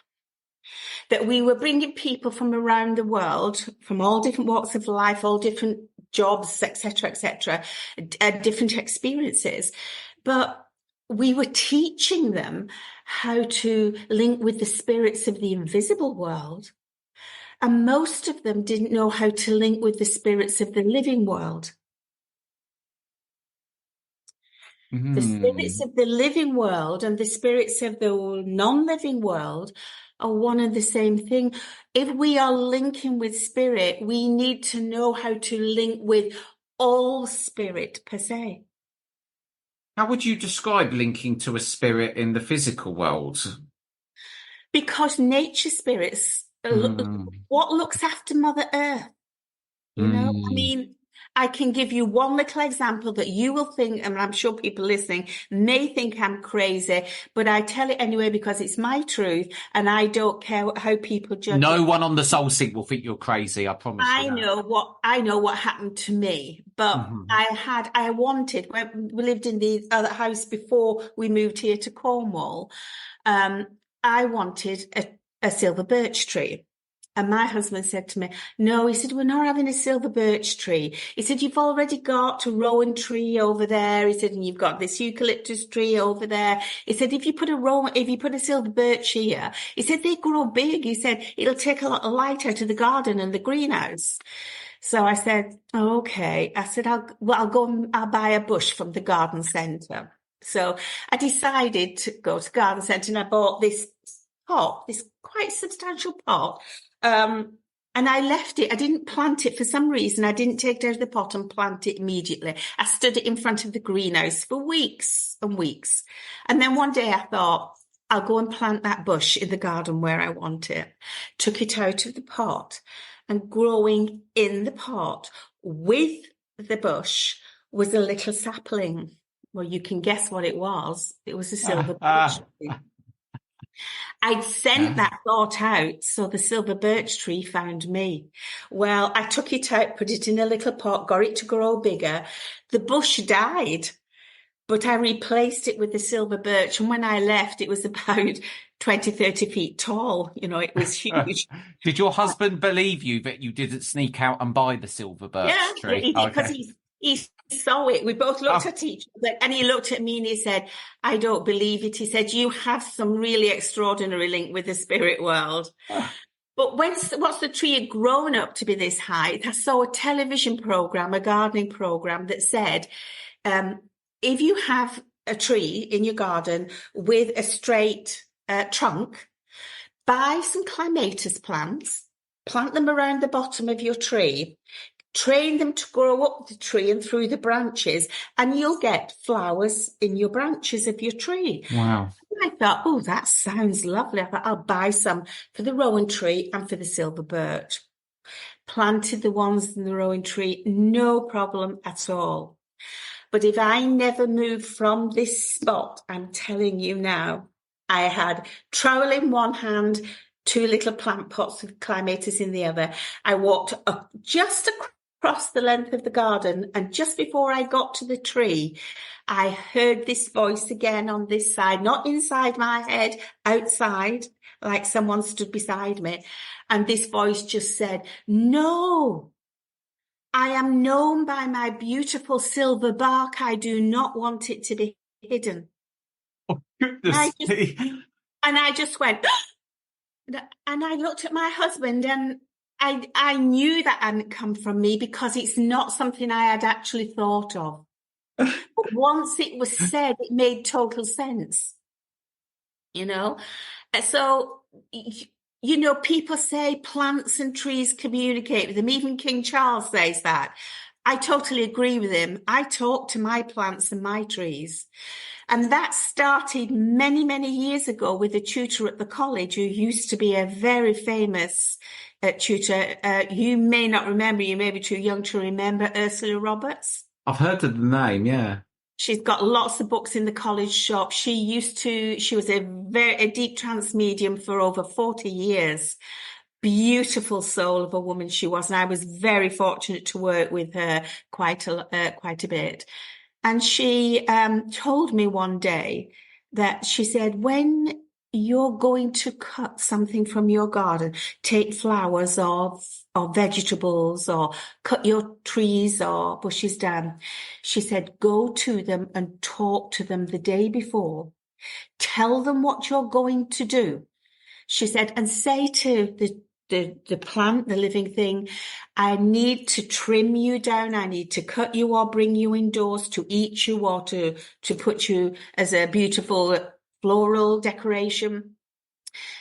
that we were bringing people from around the world, from all different walks of life, all different jobs, etc., different experiences, but we were teaching them how to link with the spirits of the invisible world. And most of them didn't know how to link with the spirits of the living world. The spirits of the living world and the spirits of the non-living world are one and the same thing. If we are linking with spirit, we need to know how to link with all spirit per se. How would you describe linking to a spirit in the physical world? Because nature spirits, what looks after Mother Earth? You know, I mean, I can give you one little example that you will think, and I'm sure people listening may think I'm crazy, but I tell it anyway because it's my truth, and I don't care how people judge No it. one on the Soul Sync will think you're crazy, I promise you that. I know what happened to me, but I wanted, when we lived in the other house before we moved here to Cornwall, I wanted a silver birch tree. And my husband said to me, no, he said, we're not having a silver birch tree. He said, you've already got a rowan tree over there. He said, and you've got this eucalyptus tree over there. He said, if you put a silver birch here, he said, they grow big. He said, it'll take a lot of light out of the garden and the greenhouse. So I said, oh, okay. I said, I'll go and I'll buy a bush from the garden centre. So I decided to go to garden centre, and I bought this pot, this quite substantial pot. And I left it. I didn't plant it for some reason. I didn't take it out of the pot and plant it immediately. I stood it in front of the greenhouse for weeks and weeks. And then one day I thought, I'll go and plant that bush in the garden where I want it. Took it out of the pot, and growing in the pot with the bush was a little sapling. Well, you can guess what it was. It was a silver birch tree. I'd sent that thought out, so the silver birch tree found me. Well, I took it out, put it in a little pot, got it to grow bigger. The bush died, but I replaced it with the silver birch. And when I left, it was about 20, 30 feet tall. You know, it was huge. Did your husband believe you that you didn't sneak out and buy the silver birch tree? Yeah, because he saw it. We both looked at each other, and he looked at me and he said, I don't believe it. He said, you have some really extraordinary link with the spirit world. But once the tree had grown up to be this height, I saw a television program, a gardening program, that said, if you have a tree in your garden with a straight trunk, buy some clematis plants, plant them around the bottom of your tree, train them to grow up the tree and through the branches, and you'll get flowers in your branches of your tree. Wow. And I thought, oh, that sounds lovely. I thought, I'll buy some for the rowan tree and for the silver birch. Planted the ones in the rowan tree, no problem at all. But if I never moved from this spot, I'm telling you now, I had trowel in one hand, 2 little plant pots with clematis in the other. I walked up just across the length of the garden, and just before I got to the tree, I heard this voice again on this side, not inside my head, outside, like someone stood beside me. And this voice just said, no, I am known by my beautiful silver bark. I do not want it to be hidden. Oh, goodness me. And I just went, and I looked at my husband, and I knew that hadn't come from me, because it's not something I had actually thought of. But once it was said, it made total sense, you know? So, you know, people say plants and trees communicate with them. Even King Charles says that. I totally agree with him. I talk to my plants and my trees. And that started many, many years ago with a tutor at the college who used to be a very famous tutor. You may not remember, you may be too young to remember Ursula Roberts. I've heard of the name, yeah. She's got lots of books in the college shop. She was a deep trance medium for over 40 years. Beautiful soul of a woman she was. And I was very fortunate to work with her quite a bit. And she told me one day that she said, when you're going to cut something from your garden, take flowers or vegetables or cut your trees or bushes down, she said, go to them and talk to them the day before. Tell them what you're going to do. She said, and say to the plant, the living thing, I need to trim you down. I need to cut you or bring you indoors to eat you or to put you as a beautiful floral decoration.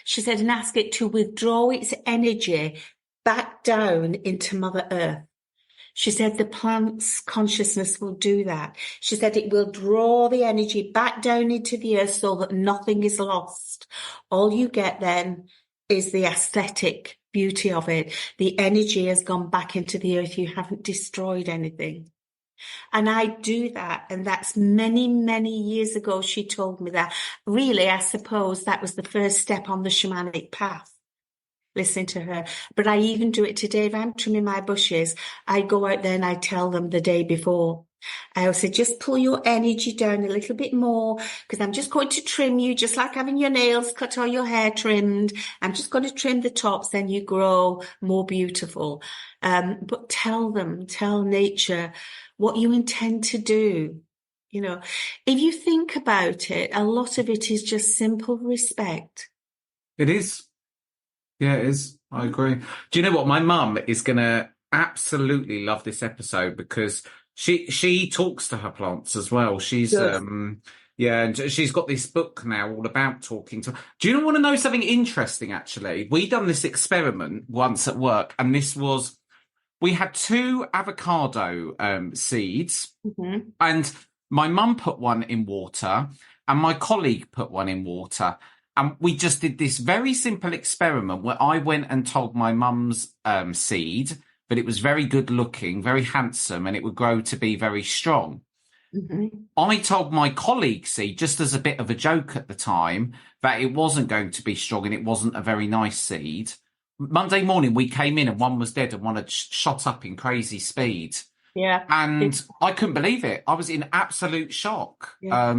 She said, and ask it to withdraw its energy back down into Mother Earth. She said the plant's consciousness will do that. She said it will draw the energy back down into the earth so that nothing is lost. All you get then is the aesthetic beauty of it. The energy has gone back into the earth. You haven't destroyed anything. And I do that. And that's many, many years ago she told me that. Really, I suppose that was the first step on the shamanic path. Listening to her. But I even do it today. If I'm trimming my bushes, I go out there and I tell them the day before. I always say, just pull your energy down a little bit more because I'm just going to trim you, just like having your nails cut or your hair trimmed. I'm just going to trim the tops, then you grow more beautiful. But tell nature what you intend to do. You know, if you think about it, a lot of it is just simple respect. It is. Yeah, it is. I agree. Do you know what? My mum is going to absolutely love this episode because she talks to her plants as well. She's Yes. and she's got this book now all about talking to. Do you want to know something interesting? Actually, we done this experiment once at work, and we had 2 avocado seeds, and my mum put one in water, and my colleague put one in water. And we just did this very simple experiment where I went and told my mum's seed that it was very good looking, very handsome, and it would grow to be very strong. I told my colleague seed, just as a bit of a joke at the time, that it wasn't going to be strong and it wasn't a very nice seed. Monday morning, we came in and one was dead and one had shot up in crazy speed. Yeah. And I couldn't believe it. I was in absolute shock. Yeah.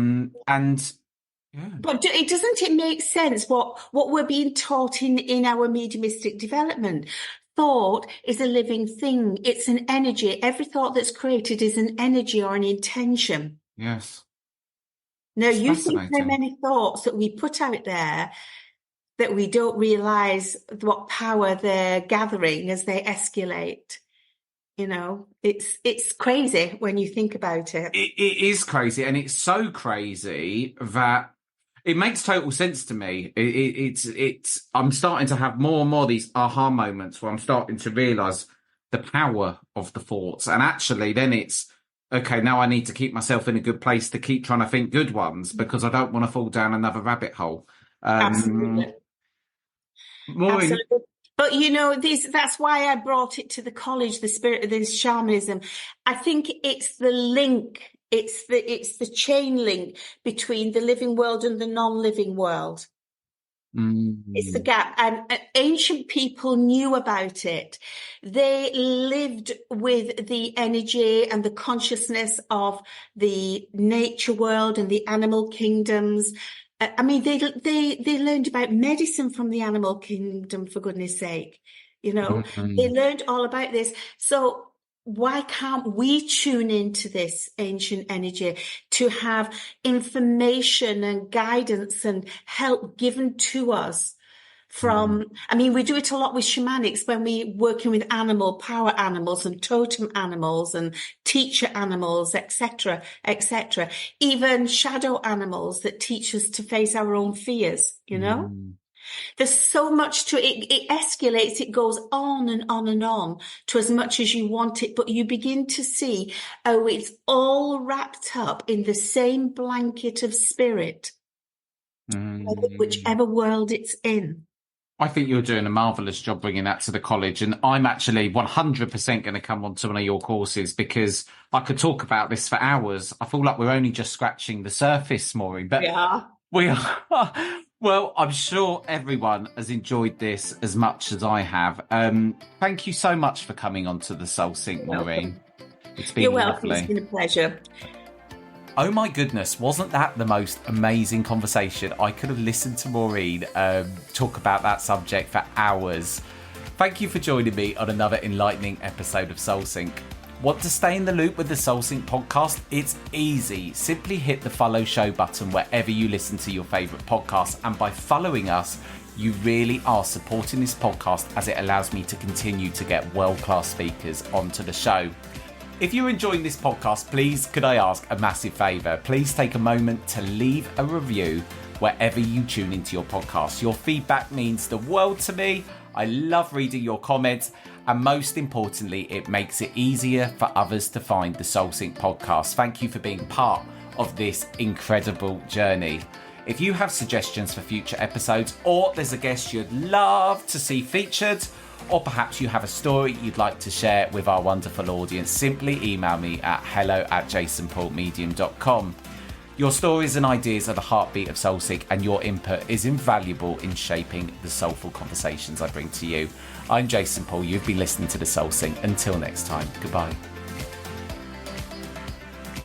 Yeah. But doesn't it make sense what we're being taught in our mediumistic development? Thought is a living thing. It's an energy. Every thought that's created is an energy or an intention. Yes. Now, you think how many thoughts that we put out there that we don't realize what power they're gathering as they escalate. You know, it's crazy when you think about it. It is crazy, and it's so crazy that it makes total sense to me. It's I'm starting to have more and more of these aha moments where I'm starting to realize the power of the thoughts, and actually then it's okay, now I need to keep myself in a good place to keep trying to think good ones because I don't want to fall down another rabbit hole. Absolutely. Maureen, absolutely. But you know, that's why I brought it to the college, the spirit of this shamanism. I think it's the link, it's the chain link between the living world and the non-living world. It's the gap. And ancient people knew about it. They lived with the energy and the consciousness of the nature world and the animal kingdoms. I mean, they learned about medicine from the animal kingdom, for goodness sake. You know, they learned all about this. So why can't we tune into this ancient energy to have information and guidance and help given to us from, I mean, we do it a lot with shamanics when we're working with power animals and totem animals and teacher animals, etc., even shadow animals that teach us to face our own fears, you know? There's so much to it. It escalates. It goes on and on and on to as much as you want it. But you begin to see, oh, it's all wrapped up in the same blanket of spirit, whichever world it's in. I think you're doing a marvellous job bringing that to the college. And I'm actually 100% going to come on to one of your courses, because I could talk about this for hours. I feel like we're only just scratching the surface, Maureen. But we are. Well, I'm sure everyone has enjoyed this as much as I have. Thank you so much for coming on to the Soul Sync, Maureen. It's been welcome. lovely. It's been a pleasure. Oh my goodness, wasn't that the most amazing conversation? I could have listened to Maureen talk about that subject for hours. Thank you for joining me on another enlightening episode of Soul Sync. Want to stay in the loop with the Soul Sync podcast? It's easy. Simply hit the follow show button wherever you listen to your favourite podcasts. And by following us, you really are supporting this podcast, as it allows me to continue to get world-class speakers onto the show. If you're enjoying this podcast, please, could I ask a massive favour? Please take a moment to leave a review wherever you tune into your podcast. Your feedback means the world to me. I love reading your comments. And most importantly, it makes it easier for others to find the Soul Sync podcast. Thank you for being part of this incredible journey. If you have suggestions for future episodes, or there's a guest you'd love to see featured, or perhaps you have a story you'd like to share with our wonderful audience, simply email me at hello@jasonpaulmedium.com. Your stories and ideas are the heartbeat of Soul Sync, and your input is invaluable in shaping the soulful conversations I bring to you. I'm Jason Paul. You've been listening to the Soul Sync. Until next time, goodbye.